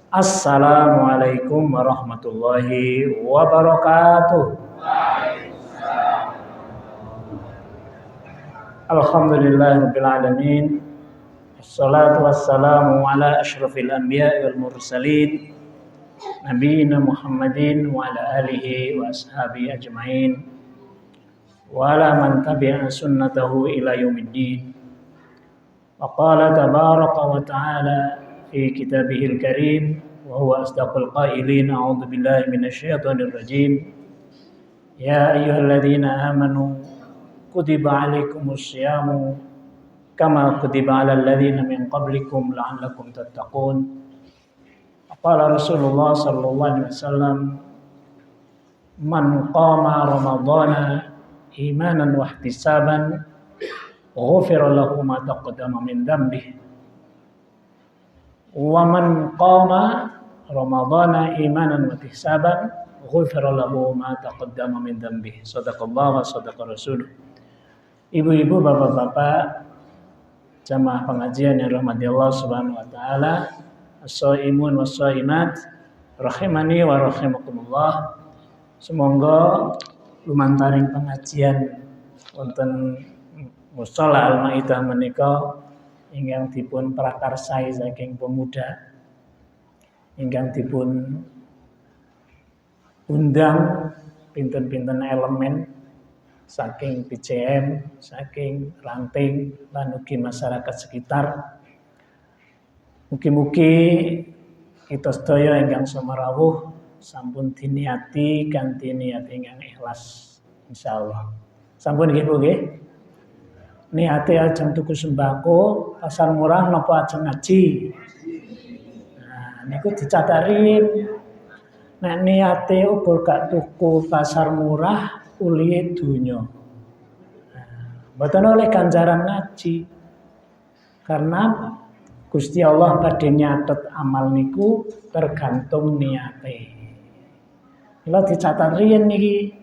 Assalamualaikum warahmatullahi wabarakatuh. Alhamdulillahirabbil alamin. Wassalatu wassalamu ala asyrafil anbiya'i wal mursalin nabiyina Muhammadin wa ala alihi wa ashabihi ajmain wa ala man tabi'a sunnatahu ila yaumiddin. Wa qala tabaraka wa ta'ala fi kitabihil karim wa huwa asdaqul qailin. A'udzu billahi minasyaitonir rajim. Ya ayyuhalladzina amanu kutiba 'alaikumus syamu kama kutiba 'alal ladzina min qablikum la'allakum tattaqun. Qala Rasulullah sallallahu alaihi wasallam, man qama ramadhana imanan wa ihtisaban ghufira lahu ma taqaddama min dhanbihi. Wa man qama ramadhana imanan wa ihtisaban ghufira lahu ma taqaddama min dhanbihi. Shadaqallahu wa shadaqa rasuluh. Ibu-ibu, bapak-bapak, jamaah pengajian yang rahmati Allah Subhanahu wa taala, as-shaimun was-shaimat rahimani wa rahimakumullah. Semoga lumantaring pengajian wonten musala Al-Maidah menika ingkang dipun prakarsai saking pemuda, ingkang dipun undang pinten-pinten elemen saking PCM, saking ranting lan ugi masyarakat sekitar. Mugi-mugi kita sedaya ingkang sumrawuh sampun diniati kanthi niat ingkang ikhlas insyaallah. Sampun nggih Bu nggih? Niate ajeng tuku sembako, pasar murah napa ajeng ngaji. Nah, niku dicatarin. Nek niate uga gak tuku pasar murah, ulihe donya. Mboten oleh ganjaran ngaji. Karena Gusti Allah badhe nyatet amal niku tergantung niate. Kalau dicatat riyen niki,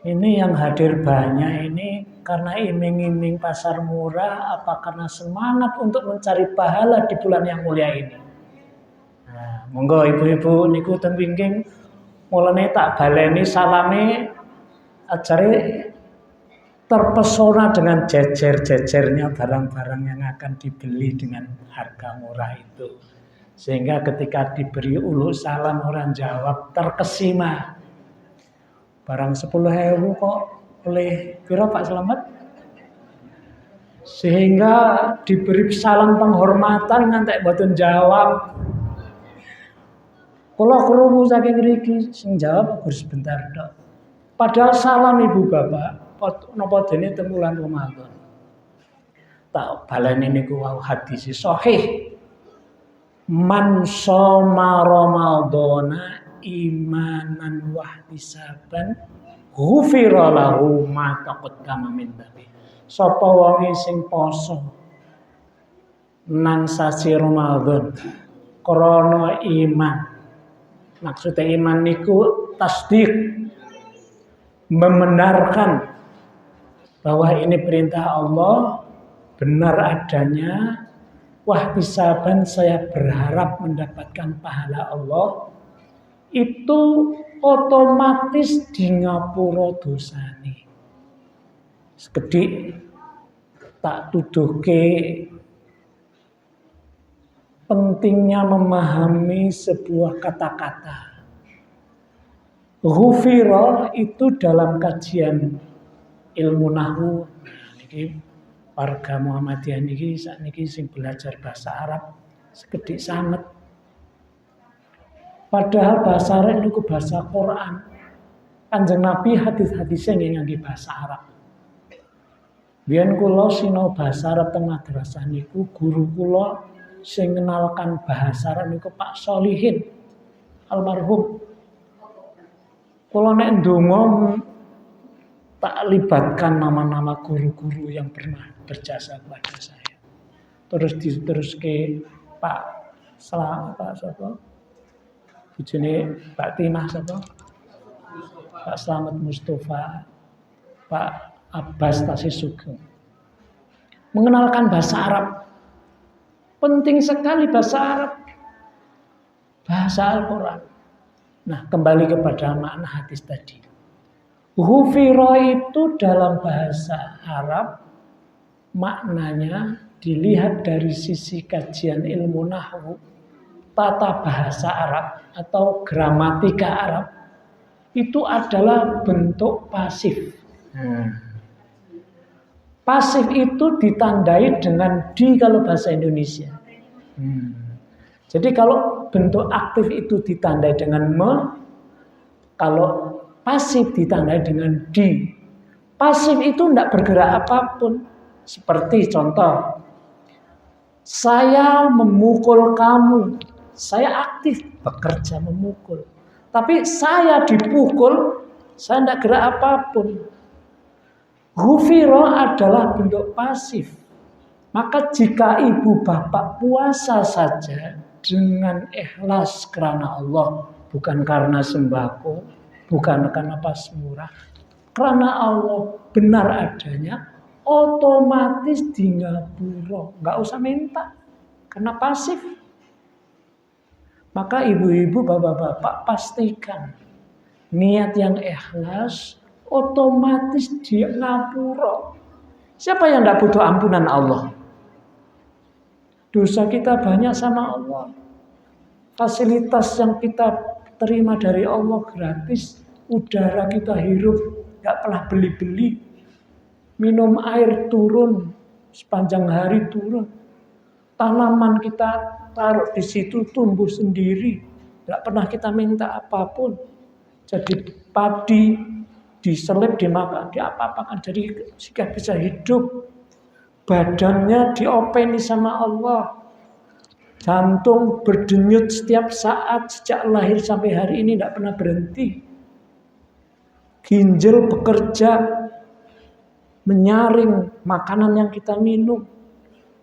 ini yang hadir banyak ini karena iming-iming pasar murah, apa karena semangat untuk mencari pahala di bulan yang mulia ini. Nah, monggo ibu-ibu niku ten wingking mulane tak baleni salame ajare terpesona dengan jejer-jejernya barang-barang yang akan dibeli dengan harga murah itu. Sehingga ketika diberi ulu salam orang jawab terkesima. Barang 10.000 kok oleh pira Pak Slamet? Sehingga diberi salam penghormatan ngantek mboten jawab. Kula krungu saking mriki sing jawab gur sebentar tok. Padahal salam ibu bapak napa dene temulan Ramadan. Tak baleni niku wau hadis sahih. Man shoma ramadhana imanan wa ihtisaban ghufira lahu ma taqaddama min dhanbi. Sapa wong sing poso nang sasi Ramadan krana iman. Maksudnya iman niku tasdik, membenarkan bahwa ini perintah Allah, benar adanya. Wahtisaban, saya berharap mendapatkan pahala Allah. Itu otomatis di ngapura dosane. Sekedik tak tuduhke pentingnya memahami sebuah kata-kata. Ghufira itu dalam kajian ilmu nahwu. Niki warga Muhammadiyah niki sakniki sing belajar bahasa Arab sekedik sanget. Padahal bahasa Arab niku bahasa Quran. Kanjeng Nabi hadis-hadisnya ngangge bahasa Arab. Biyen kula sinau bahasa Arab teng madrasah niku guru kula sing ngenalkan bahasa Arab niku Pak Solihin almarhum. Kula nek ndonga tak libatkan nama-nama guru-guru yang pernah berjasa kepada saya. Terus ke Pak sapa? Bojone Pak Timah sapa? Pak Slamet Mustafa, Pak Abbas Tasisuge. Mengenalkan bahasa Arab. Penting sekali bahasa Arab. Bahasa Al-Quran. Nah, kembali kepada makna hadis tadi. Hufiro itu dalam bahasa Arab maknanya dilihat dari sisi kajian ilmu nahwu, tata bahasa Arab atau gramatika Arab itu adalah bentuk pasif. Pasif itu ditandai dengan di kalau bahasa Indonesia. Jadi kalau bentuk aktif itu ditandai dengan me, kalau pasif ditandai dengan di. Pasif itu tidak bergerak apapun. Seperti contoh, saya memukul kamu. Saya aktif bekerja memukul. Tapi saya dipukul, saya tidak gerak apapun. Hufiro adalah bentuk pasif. Maka jika ibu bapak puasa saja dengan ikhlas karena Allah, bukan karena sembako, bukan karena pas murah, karena Allah benar adanya, otomatis di ngapura, nggak usah minta, karena pasif. Maka ibu-ibu, bapak-bapak pastikan niat yang ikhlas, otomatis di ngapura. Siapa yang tidak butuh ampunan Allah? Dosa kita banyak sama Allah. Fasilitas yang kita terima dari Allah gratis. Udara kita hirup, gak pernah beli-beli. Minum air turun, sepanjang hari turun. Tanaman kita taruh di situ tumbuh sendiri. Gak pernah kita minta apapun. Jadi padi diselip, dimakan, diapa-apakan. Jadi jika bisa hidup. Badannya diopeni sama Allah. Jantung berdenyut setiap saat sejak lahir sampai hari ini tidak pernah berhenti. Ginjal bekerja menyaring makanan yang kita minum.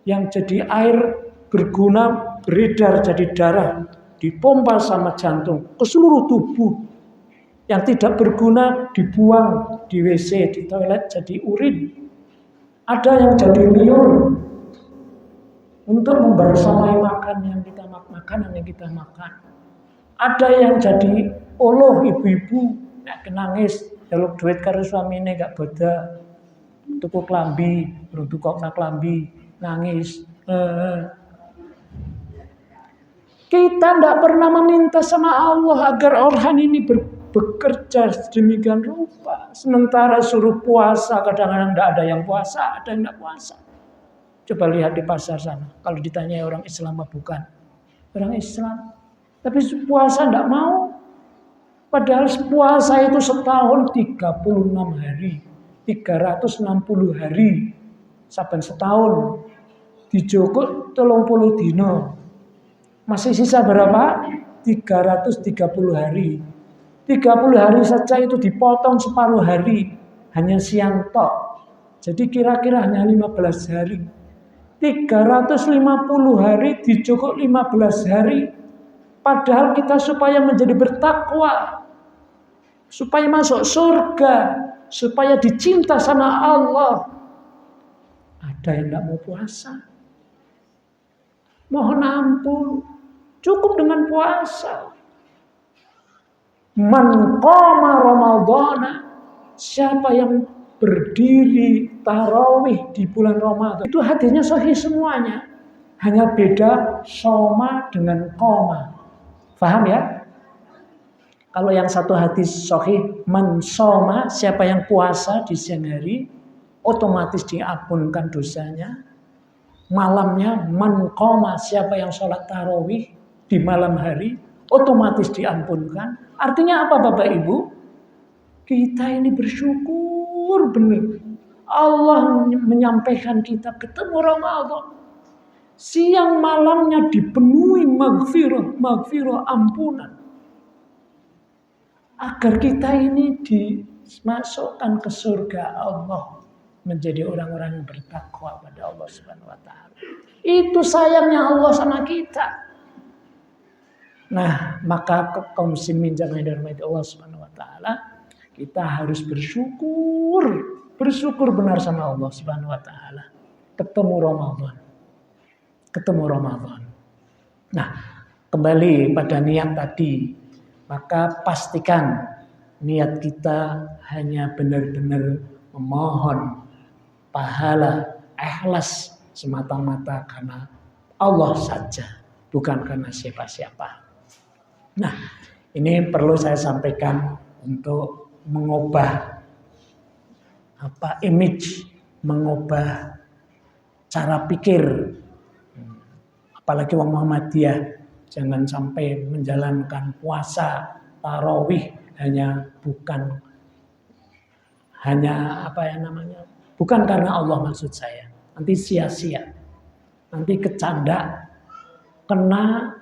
Yang jadi air berguna beredar jadi darah. Dipompa sama jantung ke seluruh tubuh. Yang tidak berguna dibuang di WC, di toilet jadi urin. Ada yang jadi liur untuk membersamai makanan yang kita makan. Ada yang jadi oloh ibu-ibu nek nangis jaluk duit karo suamine gak boda. Tuku klambi, belum tukokna klambi, nangis. Kita tidak pernah meminta sama Allah agar orang ini bekerja sedemikian rupa. Sementara suruh puasa, kadang-kadang tidak ada yang puasa, ada yang tidak puasa. Coba lihat di pasar sana. Kalau ditanya orang Islam apa bukan? Orang Islam. Tapi puasa tidak mau. Padahal puasa itu setahun 36 hari. 360 hari. Saben setahun. Dijokok 30 dino. Masih sisa berapa? 330 hari. 30 hari saja itu dipotong separuh hari. Hanya siang tok. Jadi kira-kira hanya 15 hari. 350 hari dijokok 15 hari. Padahal kita supaya menjadi bertakwa. Supaya masuk surga. Supaya dicinta sama Allah. Ada yang tidak mau puasa. Mohon ampun. Cukup dengan puasa. Man qama Ramadhana, siapa yang berdiri tarawih di bulan Ramadan, itu hadisnya sahih semuanya. Hanya beda soma dengan qama. Faham ya? Kalau yang satu hadis sahih man soma, siapa yang puasa di siang hari, otomatis diampunkan dosanya. Malamnya man qama, siapa yang sholat tarawih di malam hari, otomatis diampunkan. Artinya apa Bapak Ibu? Kita ini bersyukur benar. Allah menyampaikan kita ketemu Ramadan. Siang malamnya dipenuhi maghfirah, ampunan. Agar kita ini dimasukkan ke surga Allah. Menjadi orang-orang yang bertakwa pada Allah Subhanahu wa taala. Itu sayangnya Allah sama kita. Nah, maka kaum muslimin jamaah dirahmati Allah Subhanahu wa taala, kita harus bersyukur benar sama Allah Subhanahu wa taala. Ketemu Ramadan. Nah, kembali pada niat tadi, maka pastikan niat kita hanya benar-benar memohon pahala, ikhlas semata-mata karena Allah saja, bukan karena siapa-siapa. Nah, ini perlu saya sampaikan untuk mengubah image, mengubah cara pikir. Apalagi orang Muhammadiyah, jangan sampai menjalankan puasa tarawih bukan karena Allah maksud saya. Nanti sia-sia, nanti kecanda, kena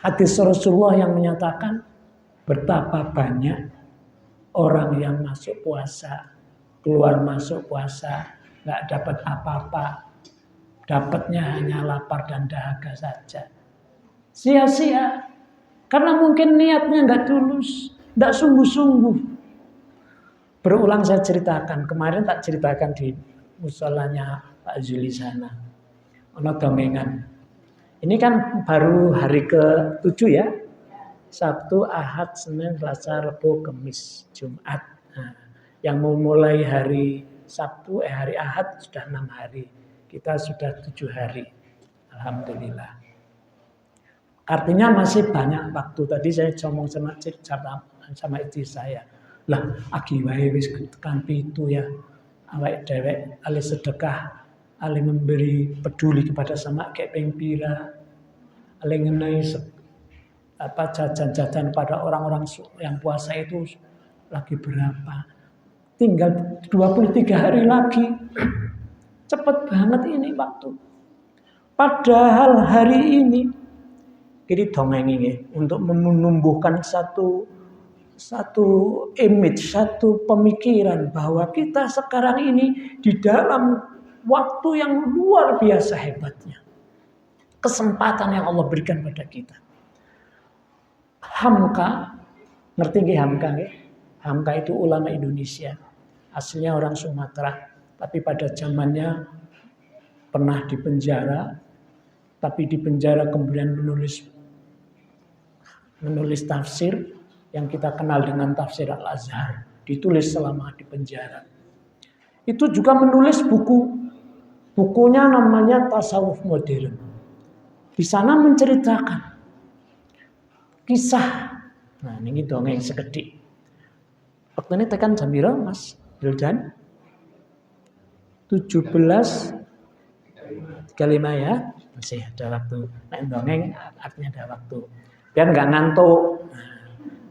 hadis Rasulullah yang menyatakan betapa banyak orang yang masuk puasa, keluar masuk puasa, nggak dapat apa-apa, dapatnya hanya lapar dan dahaga saja. Sia-sia, karena mungkin niatnya nggak tulus, nggak sungguh-sungguh. Berulang saya ceritakan, kemarin tak ceritakan di musolanya Pak Zuli sana. Ono dongengan. Ini kan baru hari ke-7 ya. Sabtu, Ahad, Senin, Selasa, Rabu, Kamis, Jumat. Nah, yang mau mulai hari Sabtu, hari Ahad sudah 6 hari. Kita sudah 7 hari. Alhamdulillah. Artinya masih banyak waktu. Tadi saya ngomong sama istri saya. Lah, agi wae wis tekan pitu ya. Awake dewek ali sedekah, ali memberi peduli kepada sama kayak ping pira. Ali ngenai jajan-jajan pada orang-orang yang puasa itu lagi berapa. Tinggal 23 hari lagi. Cepet banget ini waktu. Padahal hari ini jadi dongeng ini untuk menumbuhkan satu image, satu pemikiran bahwa kita sekarang ini di dalam waktu yang luar biasa hebatnya. Kesempatan yang Allah berikan pada kita. Hamka, ngerti nggih Hamka nggih? Hamka itu ulama Indonesia. Aslinya orang Sumatera, tapi pada zamannya pernah dipenjara, tapi di penjara kemudian menulis tafsir yang kita kenal dengan tafsir Al-Azhar, ditulis selama di penjara. Itu juga menulis bukunya namanya Tasawuf Modern. Di sana menceritakan kisah. Nah, ini dongeng sekedik. Waktu ini tekan Jamiro, Mas Wildan. 17:35 ya. Masih ada waktu. Nah, dongeng artinya ada waktu. Biar nggak ngantuk.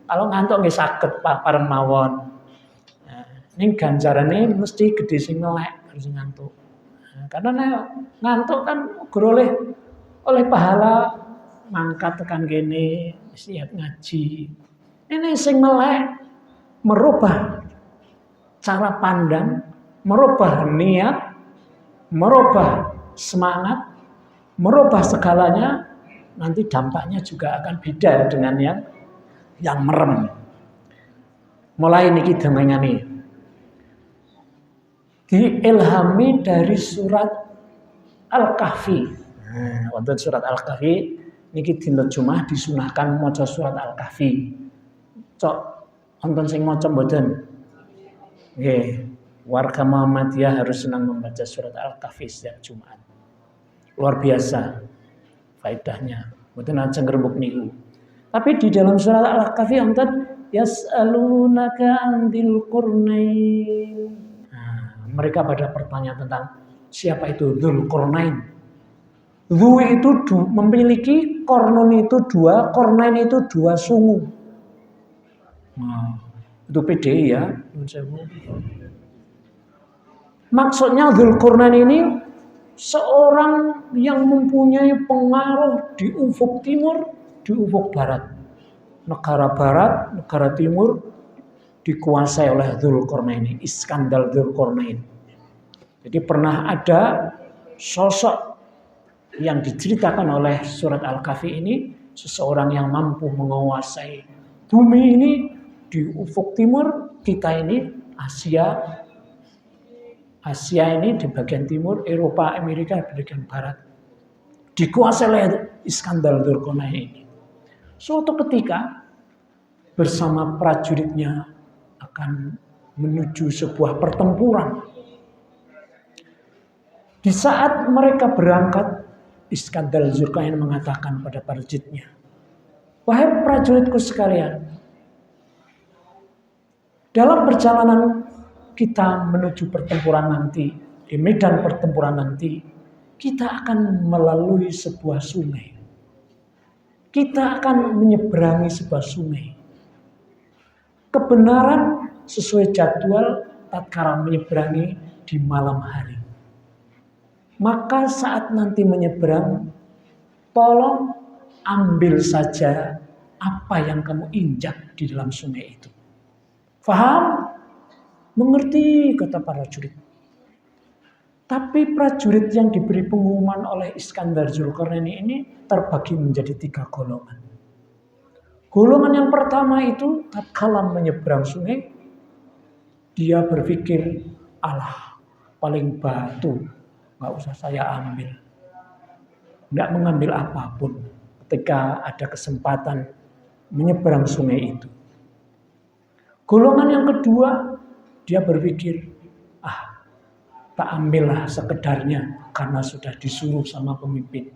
Kalau ngantuk nggih saged pareng mawon. Ning ganjarane mesti gede sing melek harus ngantuk. Karena ngantuk kan oleh pahala mangkat tekan kene siap ngaji. Ini sing melek merubah cara pandang, merubah niat, merubah semangat, merubah segalanya, nanti dampaknya juga akan beda dengan yang merem. Mulai niki dongengane. Diilhami dari surat Al-Kahfi. Nah, wonten surat Al-Kahfi niki dina Jumat disunahkan maca surat Al-Kahfi. Cok wonten sing maca mboten? Nggih, warga Muhammadiyah harus senang membaca surat Al-Kahfi setiap Jumat. Luar biasa faedahnya. Mboten ajeng ngrembug niku. Tapi di dalam surat Al-Kahfi wonten yas'alunaka 'anil qurnain. Nah, mereka pada bertanya tentang siapa itu Dzulqarnain. Dzu itu memiliki kornon itu 2, qurnain itu 2 sungu. Nah, itu PDI ya. Maksudnya Dzulqarnain ini seorang yang mempunyai pengaruh di ufuk timur, di ufuk barat. Negara barat, negara timur dikuasai oleh Dzulqarnain, Iskandar Dzulqarnain. Jadi pernah ada sosok yang diceritakan oleh surat Al-Kahfi ini, seseorang yang mampu menguasai bumi ini di ufuk timur, kita ini Asia ini di bagian timur, Eropa, Amerika di bagian barat. dikuasai oleh Iskandar Dzulkarnain ini. Suatu ketika bersama prajuritnya akan menuju sebuah pertempuran. Di saat mereka berangkat, Iskandar Dzulkarnain mengatakan pada prajuritnya, "Wahai prajuritku sekalian, dalam perjalanan kita menuju pertempuran nanti, di medan pertempuran nanti, kita akan melalui sebuah sungai. Kita akan menyeberangi sebuah sungai. Kebenaran sesuai jadwal tatkala menyeberangi di malam hari. Maka saat nanti menyeberang, tolong ambil saja apa yang kamu injak di dalam sungai itu." Faham? Mengerti, kata para prajurit. Tapi prajurit yang diberi pengumuman oleh Iskandar Dzulkarnain ini terbagi menjadi 3 golongan. Golongan yang pertama itu tatkala menyeberang sungai, dia berpikir, alah paling batu, nggak usah saya ambil. Nggak mengambil apapun ketika ada kesempatan menyeberang sungai itu. Golongan yang kedua, dia berpikir, tak ambillah sekedarnya karena sudah disuruh sama pemimpin.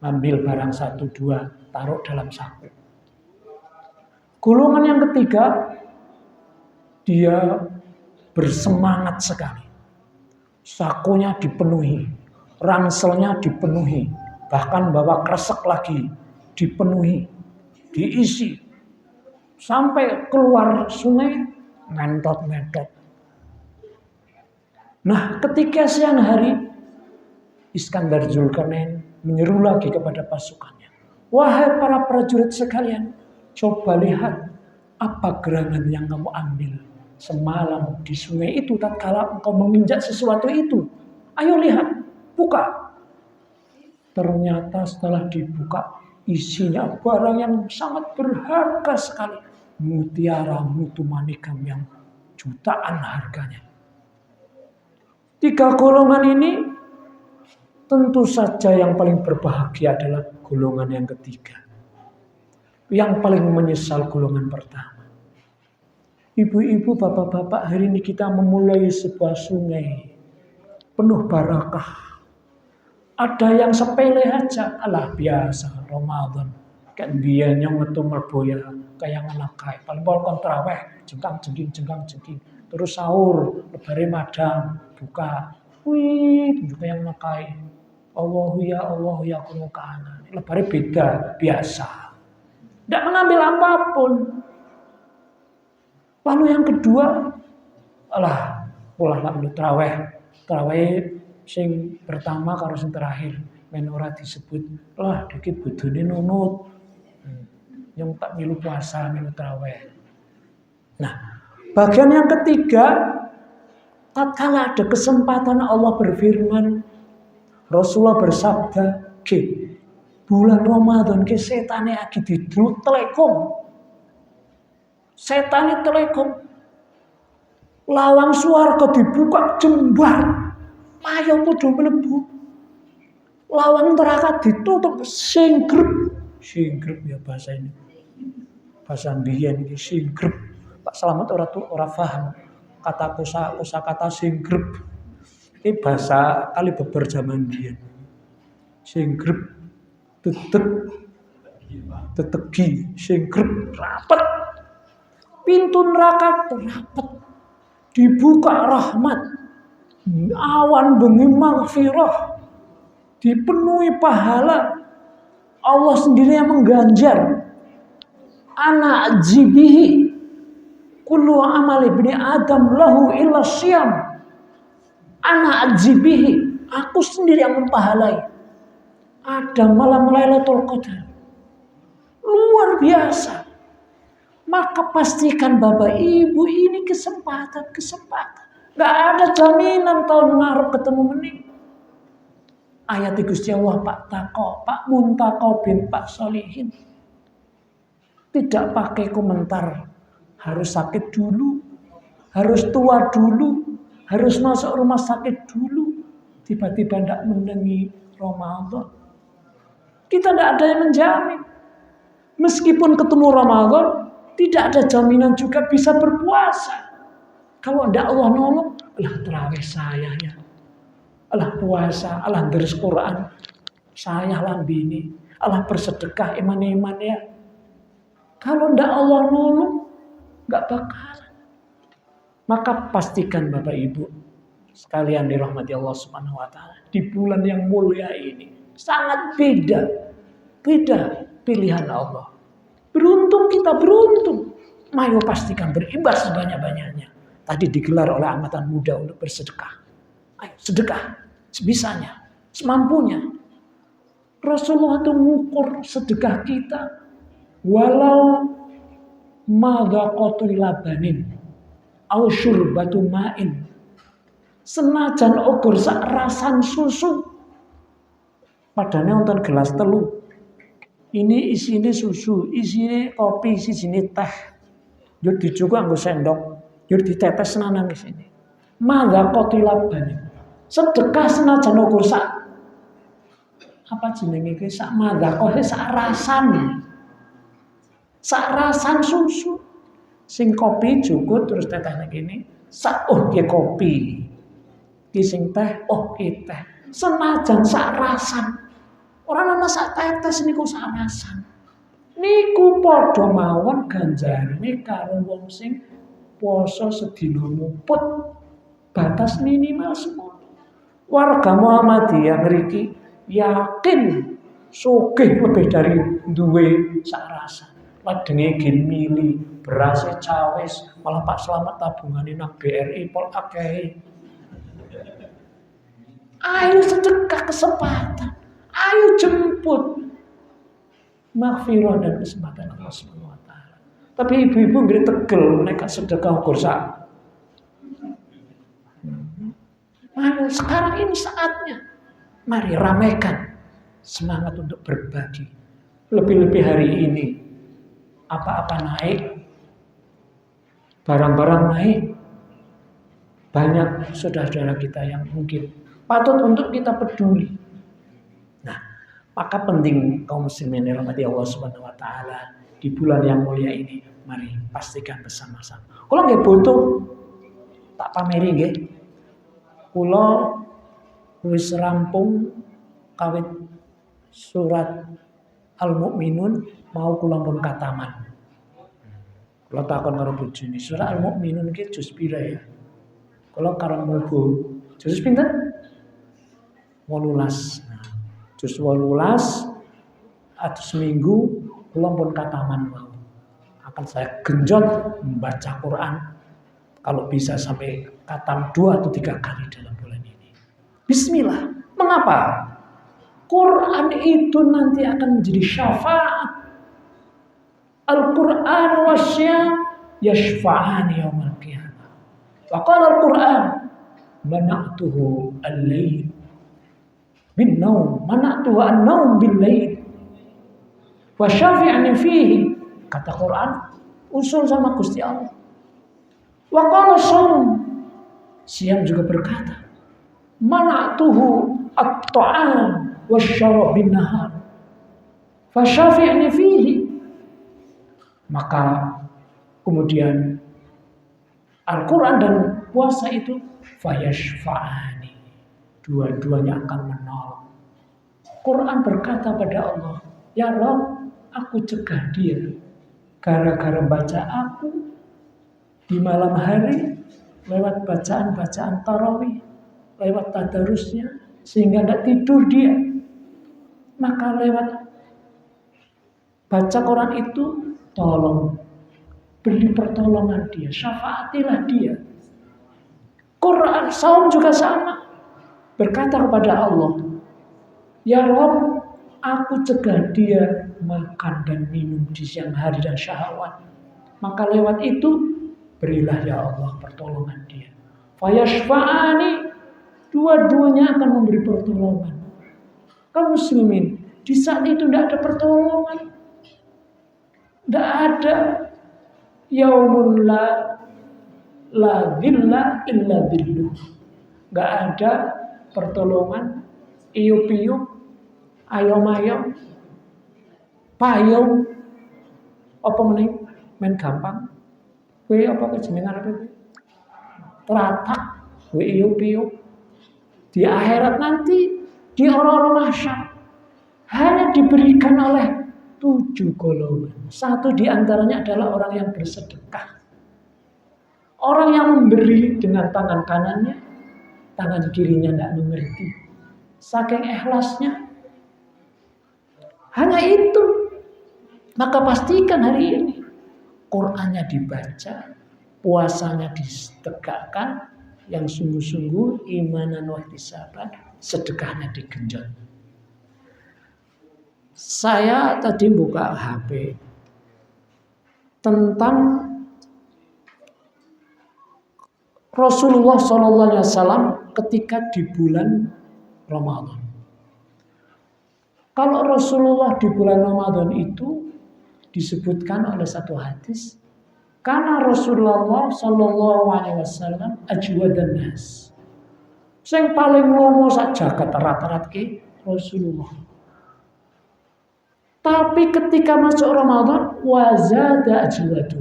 Ambil barang 1-2, taruh dalam saku. Golongan yang ketiga, dia bersemangat sekali. Sakunya dipenuhi, rangselnya dipenuhi, bahkan bawa kresek lagi dipenuhi, diisi. Sampai keluar sungai, mentot-mentot. Nah, ketika siang hari, Iskandar Dzulkarnain menyeru lagi kepada pasukannya. Wahai para prajurit sekalian, coba lihat apa gerangan yang kamu ambil semalam di sungai itu tatkala engkau menginjak sesuatu itu. Ayo lihat, buka. Ternyata setelah dibuka, isinya barang yang sangat berharga sekali. Mutiara mutu manikam yang jutaan harganya. 3 golongan ini tentu saja yang paling berbahagia adalah golongan yang ketiga. Yang paling menyesal golongan pertama. Ibu-ibu, bapak-bapak, hari ini kita memulai sebuah sungai penuh barakah. Ada yang sepele aja, alah biasa Ramadan. Kan dia yang metu merboya kayak anak kai. Paling kon traweh, jengkang-jengking. Terus sahur, lebare madang, buka. Wih, juga yang nakai. Allah ya kuno kana. Lebare beda, biasa. Tidak mengambil apapun. Lalu yang kedua, pola lalu traweh. Traweh sing pertama karo sing terakhir. Men ora disebut, dikit budune nunut. Yang tak milu puasa, milu traweh. Nah, bagian yang ketiga, tatkala ada kesempatan Allah berfirman, Rasulullah bersabda, bulan Ramadan ke setane lagi didul telekom. Setane telekom. Lawang swarga dibuka jembar. Ayo padha mlebu. Lawang neraka ditutup singgrep. Singgrep ya bahasa ini. Bahasa mbiyen iki singgrep. Pak Slamet ora paham kata kosakata singgrep. Ini bahasa kali beber zaman mbiyen. Singgrep tetegi singgrep rapet. Pintu neraka rapet. Dibuka rahmat. Awan bengi maghfirah. Dipenuhi pahala. Allah sendiri yang mengganjar. Ana jibihi kullu amal ibni Adam lahu illa syiyam. Ana jibihi, aku sendiri yang mempahalai. Ada malam Lailatul Qadar. Luar biasa. Maka pastikan Bapak Ibu ini kesempatan. Gak ada jaminan tahun ngarep ketemu mening. Ayat Gusti Allah Pak Tako, Pak Muntako bin Pak Solihin. Tidak pakai komentar. Harus sakit dulu. Harus tua dulu. Harus masuk rumah sakit dulu. Tiba-tiba tidak mendengi Ramadan. Kita tidak ada yang menjamin. Meskipun ketemu Ramadan, tidak ada jaminan juga bisa berpuasa. Kalau tidak Allah nolong, alah terawih saya ya. Alah puasa, alah deres Quran. Saya lambini, alah bersedekah iman-iman ya. Kalau tidak Allah nolong, nggak bakalan. Maka pastikan Bapak Ibu sekalian dirahmati Allah Subhanahu wa taala, di bulan yang mulia ini sangat beda pilihan Allah. Beruntung kita, beruntung. Mayo pastikan beribadah sebanyak-banyaknya. Tadi digelar oleh amatan muda untuk bersedekah. Ayo sedekah sebisanya, semampunya. Rasulullah itu mengukur sedekah kita walau madaqatul labanin au syurbatu ma'in. Senajan ukur sak rasan susu. Padahal nonton gelas telu. Ini isine susu, isine kopi, isine teh. Yo dicukup nggo sendok, yo ditetes nanang isine. Madaqatul labanin. Sedekah senajan ukur sak apa jenenge iki sak madaqah sak rasan. Sak rasan susu. Sing kopi cukup terus tetehne kene sak ki kopi. Ki sing teh ki teh. Senajan sak rasan. Ora ana sak tetes niku sak rasan. Niku padha mawon ganjarane karo wong sing poso sedina muput. Batas minimal semono. Warga Muhammadiyah ngriki yakin sugih lebih dari duwe sak rasan. Ladenge gen mili, beras cawis, malah Pak Slamet tabungane nang BRI pol akeh. Ayo sedekah kesempatan. Ayo jemput maghfirah dan kesempatan Allah Subhanahu wa taala. Tapi ibu-ibu nggih tegel nek sedekah ukur sak. Mari sekarang ini saatnya. Mari ramaikan semangat untuk berbagi. Lebih-lebih hari ini apa-apa naik, barang-barang naik. Banyak saudara-saudara kita yang mungkin patut untuk kita peduli. Nah, maka penting kaum muslimin dirahmati Allah Subhanahu wa taala di bulan yang mulia ini, mari pastikan bersama-sama. Kalau nggih butuh tak pameri nggih. Kula wis rampung kawit surat Al-Mu'minun mau kula pun kataman. Kula takon karo bojone, surat Al-Mu'minun iki juz pira ya? Kula karo mlebu juz pinten? 18. Nah, juz 18 atau seminggu kula pun kataman mau. Akan saya genjot membaca Quran kalau bisa sampai khatam 2 atau 3 kali dalam bulan ini. Bismillah. Mengapa? Quran itu nanti akan menjadi syafaat. Al-Quran wasyam yashfa'ani yawmal qiyamah. Wa qala al-Quran mana'tuhu al-layl bin naum, mana'tuhu an-naum bil layl wa syafi'ani fihi. Kata Quran usul sama Gusti Allah. Wa qala shaum, siang juga berkata mana'tuhu at-ta'am wasyarab bin nahar fa syafi'ani fihi. Maka kemudian Al-Quran dan puasa itu fayashfa'ani, dua-duanya akan menolong. Quran berkata pada Allah, ya Rabb, aku cegah dia gara-gara baca aku di malam hari lewat bacaan-bacaan tarawih, lewat tadarusnya sehingga tidak tidur dia. Maka lewat baca Quran itu tolong beri pertolongan dia, syafaatilah dia. Quran saum juga sama. Berkata kepada Allah, ya Rabb, aku cegah dia makan dan minum di siang hari dan syahwat. Maka lewat itu berilah ya Allah pertolongan dia. Fayashfa'ani, dua-duanya akan memberi pertolongan. Kaum muslimin, di saat itu tidak ada pertolongan. Tidak ada yaumun la dhilla illa dhilluh. Tidak ada pertolongan, iup-iup, ayom-ayom, payung apa meneh men gampang. Kowe apa jeneng arepe kowe? Teratak, kowe iyo-iyo. Di akhirat nanti di orang-orang mahsyar hanya diberikan oleh 7 golongan. Satu di antaranya adalah orang yang bersedekah. Orang yang memberi dengan tangan kanannya, tangan kirinya tidak mengerti. Saking ikhlasnya. Hanya itu. Maka pastikan hari ini Qur'annya dibaca, puasanya ditegakkan, yang sungguh-sungguh imanan wa ihtisaban, sedekahnya digenjot. Saya tadi buka HP tentang Rasulullah SAW ketika di bulan Ramadan. Kalau Rasulullah di bulan Ramadan itu disebutkan oleh satu hadis, karena Rasulullah SAW ajwadan nas. Sing paling lomo sak jagat rata-rata ki Rasulullah. Tapi ketika masuk Ramadan wazada ajwadu.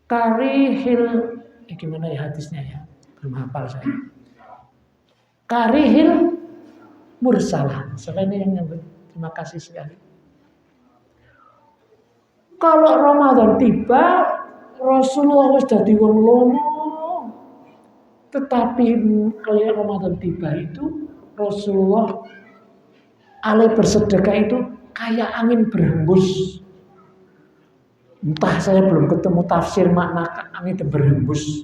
Karihil gimana ya hadisnya ya? Belum hafal saya. Karihil mursalah. Selain yang nyebut. Terima kasih sekali. Kalau Ramadan tiba, Rasulullah wis dadi wong lomo. Tetapi kalau Ramadan tiba itu Rasulullah alih bersedekah itu kayak angin berhembus. Entah saya belum ketemu tafsir makna angin berhembus.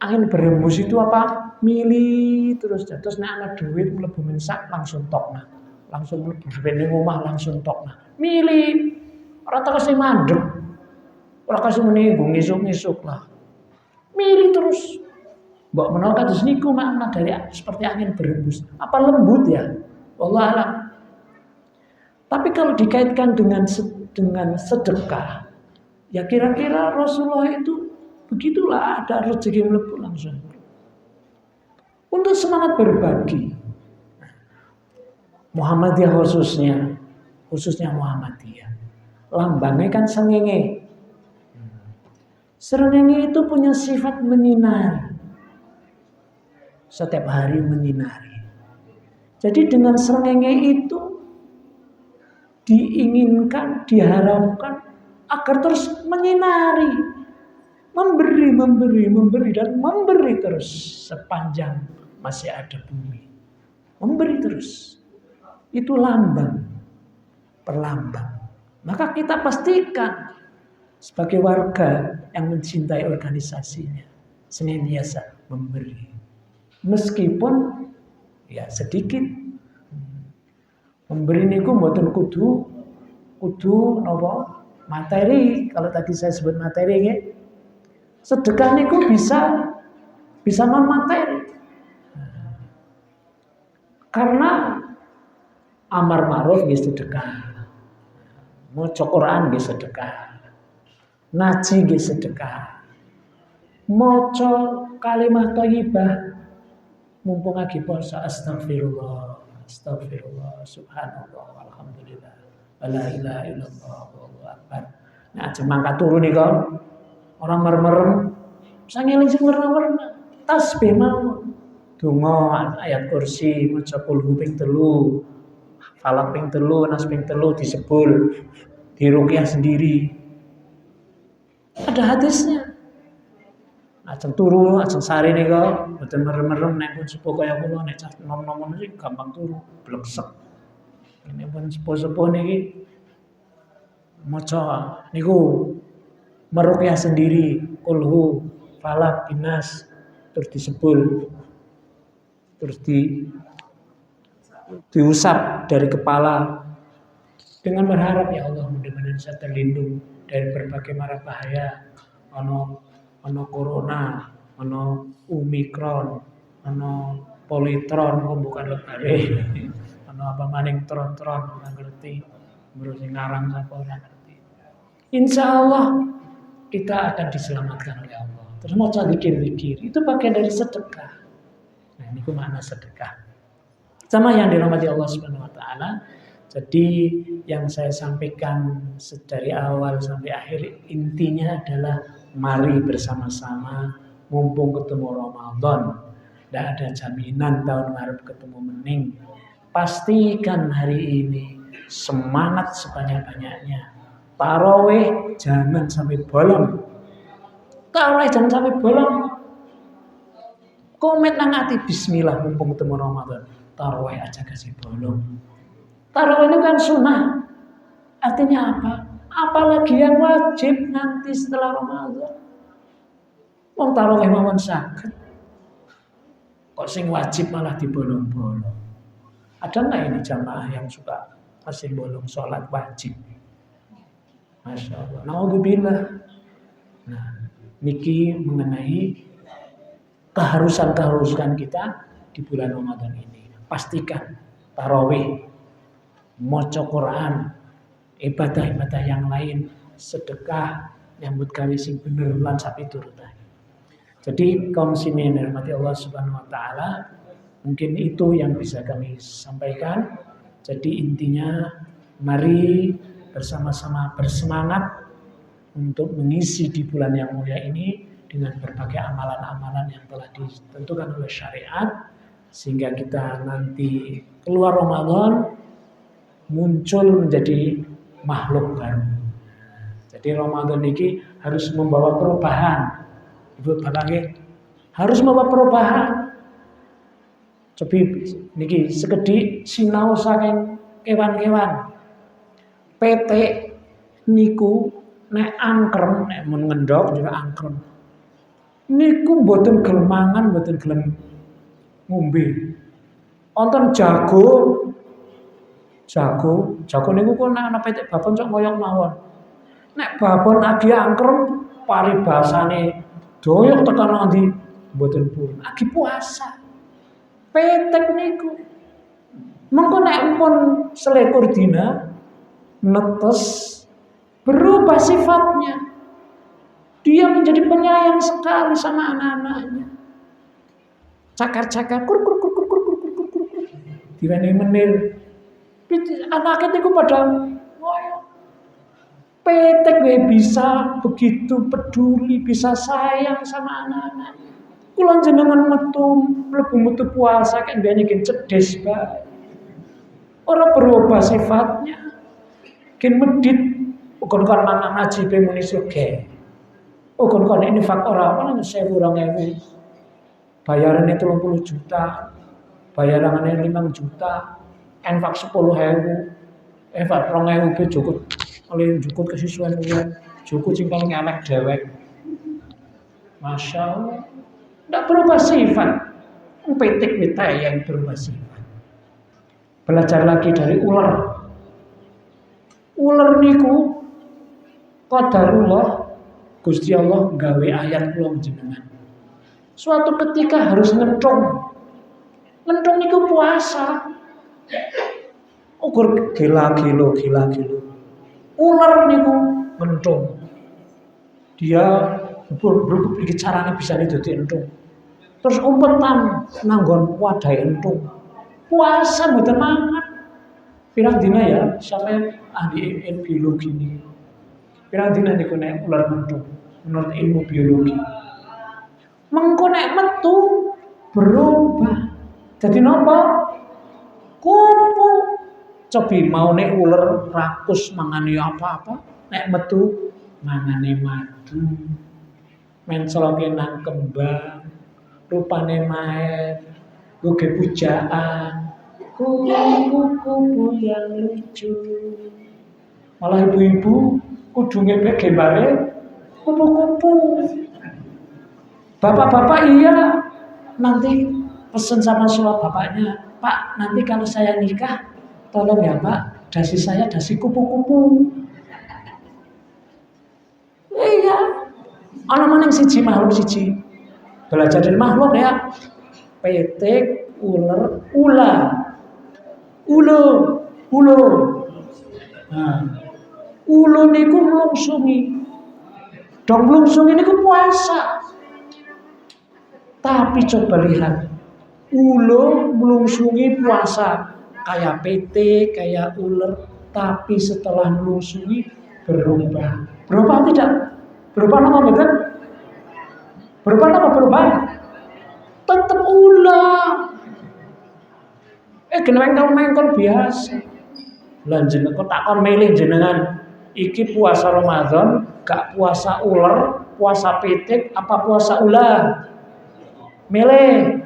Angin berhembus itu apa? Mili terus nek ana duit mlebu mensak langsung tokna. Langsung mlebu ning omah langsung tokna. Mili ora tak kasih mandek. Ora kasih menunggu ngisuk-ngisuk lah. Mili terus. Mbok menawa kados niku makna dari seperti angin berhembus. Apa lembut ya? Wallah alam. Tapi kalau dikaitkan dengan sedekah, ya kira-kira Rasulullah itu begitulah, ada rezeki mlebu langsung. Untuk semangat berbagi. Muhammadiyah khususnya Muhammadiyah. Lambangnya kan srengenge. Srengenge itu punya sifat menyinari. Setiap hari menyinari. Jadi dengan srengenge itu diinginkan, diharapkan agar terus menyinari, memberi dan memberi terus sepanjang masih ada bumi. Memberi terus. Itu lambang, perlambang. Maka kita pastikan sebagai warga yang mencintai organisasinya senantiasa memberi. Meskipun ya sedikit. Memberi niku mboten kudu napa? Materi. Kalau tadi saya sebut materi nggih. Sedekah niku bisa non materi. Karena amar ma'ruf nggih sedekah. Maca Quran nggih sedekah. Ngaji nggih sedekah. Maca kalimat thayyibah mumpung lagi puasa astagfirullah subhanallah walhamdulillah la ilaha illallah wallahu akbar. Nah mangkat turu nika orang merem sangeling sing merem tasbih mau donga ayat kursi maca kulhu ping 3 falak ping 3 nas ping 3 disebul diruqyah sendiri. Ada hadisnya. Ajeng turu, ajeng sare nika mboten merem-merem nek pun sepuh kaya kula nek cah nom-nom iki gampang turu, bleksek. Nek pun sepuh-sepuh niki maca niku meruqyah sendiri, kulhu, falak, binas terus disebul. Terus diusap dari kepala dengan berharap ya Allah mudah-mudahan saya terlindung dari berbagai mara bahaya. Ono corona, ono omikron, ono politron, bukan lebare, ono apa maning tron ora ngerti, terus ngarang sapa ora ngerti. Insya Allah kita akan diselamatkan oleh Allah. Terus mau zikir-zikir itu bagian dari sedekah. Nah ini makna sedekah. Sama yang dirahmati Allah Subhanahu Wa Taala. Jadi yang saya sampaikan dari awal sampai akhir intinya adalah mari bersama-sama mumpung ketemu Ramadan. Tidak ada jaminan tahun ngarep ketemu mening. Pastikan hari ini semangat sebanyak-banyaknya. Tarawih jangan sampai bolong. Tarawih jangan sampai bolong. Komet nang ati bismillah mumpung ketemu Ramadan. Tarawih aja kasih bolong. Tarawih itu kan sunnah. Artinya apa? Apalagi yang wajib nanti setelah Ramadan. Wong tarawih mawon saged. Kok sing wajib malah dibolong-bolong. Ada nggak ini jamaah yang suka masih bolong sholat wajib? Masya Allah. Naudzubillah. Nah, niki mengenai keharusan kita di bulan Ramadan ini. Pastikan tarawih, maca Quran, ibadah-ibadah yang lain, sedekah, nyambut gawe sing bener lan sapi turutan. Jadi kaum muslimin yang dirahmati Allah Subhanahu wa taala, mungkin itu yang bisa kami sampaikan. Jadi intinya mari bersama-sama bersemangat untuk mengisi di bulan yang mulia ini dengan berbagai amalan-amalan yang telah ditentukan oleh syariat, sehingga kita nanti keluar Ramadan muncul menjadi makhluk baru. Jadi Ramadan ini harus membawa perubahan. Ibu bapak harus membawa perubahan. Cobi niki sekedhik sinau saking kewan-kewan. PT niku nek angkrem, nek mun ngendhok juga angkrem. Niku mboten gelem mangan, mboten gelem ngombe. Wonten jago niku kok nek ana petik babon sok koyok mawon. Nek babon agi angkrem paribasane doyok tekan nanti mboten purun. Agi puasa. Petek niku. Mengko nek pun selekur dina netes berubah sifatnya. Dia menjadi penyayang sekali sama anak-anaknya. Cakar-cakar kur. Diwenehi menir. Anaknya itu pada petek bisa begitu peduli, bisa sayang sama anak-anaknya. Kula jenengan mlebu metu puasa kan biyen iki cedes bae. Ora berubah sifatnya. Kin medit kon-kon mangan ngaji pe muni sugih. Kon-kon ini faktor apa nang 1.000 2.000. Bayarannya 30 juta. Bayarannya 5 juta. Enfak 10.000. Enfak 2.000 pe cukup. Oleh cukup kesesuaian uang. Cukup sing paling elek dewek. Masya Allah. Tidak berubah sifat. Petik kita yang berubah sifat. Belajar lagi dari ular. Ular niku qadarullah Gusti Allah gawe ayat kula jenengan. Suatu ketika harus ngentung. Ngentung niku puasa. Ukur gila. Ular niku ngentung. Dia berpikir caranya bisa ditutup entung. Terus umpetan nanggon wadai entung. Puasa mboten mangan. Pirang dina ya, sampai ahli biologi ini. Pirang dina niku nek ular entung menurut ilmu biologi. Mengko nek metu berubah. Jadi napa? Kupu. Cobi mau nek ular rakus mangani apa-apa, nek metu mangane madu. Mencoloke nang kembang, rupane maer, uge pujaan, kupu-kupu yang lucu. Malah ibu-ibu kudu ngepek gembare kupu-kupu. Bapak-bapak iya, nanti pesen sama suami bapaknya, Pak, nanti kalau saya nikah, tolong ya Pak, dasi saya dasi kupu-kupu. Iya. Ana maning siji makhluk siji. Belajar dari makhluk ya. Petek, ular, ulo. Nah, ulo niku mlungsungi. Dong mlungsungi niku puasa. Tapi coba lihat. Ulo mlungsungi puasa. kayak PT, kayak ular, tapi setelah melusuri berubah. Berubah tidak? Berubah apa betul? Berubah apa berubah? Tetap ular. Mengkol biasa. Lan jeneng kok takon milih jenengan iki puasa Ramadan, gak puasa ular, puasa pitik, apa puasa ular? Milih.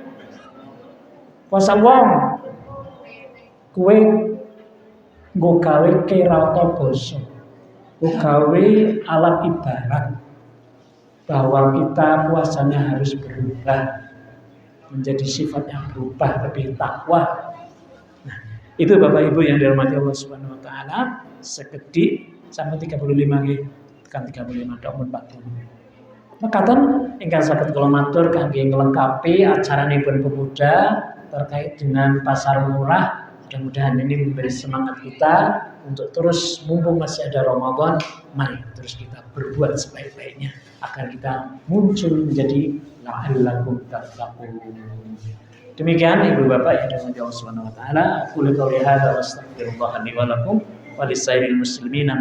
Puasa wong. Kowe nggo gawe kirata basa. Nggo gawe alat ibarat bahwa kita puasanya harus berubah menjadi sifat yang berubah lebih takwa. Nah, itu Bapak Ibu yang dirahmati Allah Subhanahu wa taala, sekedhik sampai 35 nggih, tekan 35 tok mun 40. Mekaten ingkang saged kula matur kangge nglengkapi acaranipun pemuda terkait dengan pasar murah. Mudah-mudahan ini memberi semangat kita untuk terus, mumpung masih ada Ramadan, mari terus kita berbuat sebaik-baiknya agar kita muncul menjadi la'allakum tattaqun. Demikian Ibu Bapak yang dirahmati Allah Subhanahu wa taala, aku qouli hadza wa astaghfirullah li wa lakum wa lisairil muslimin.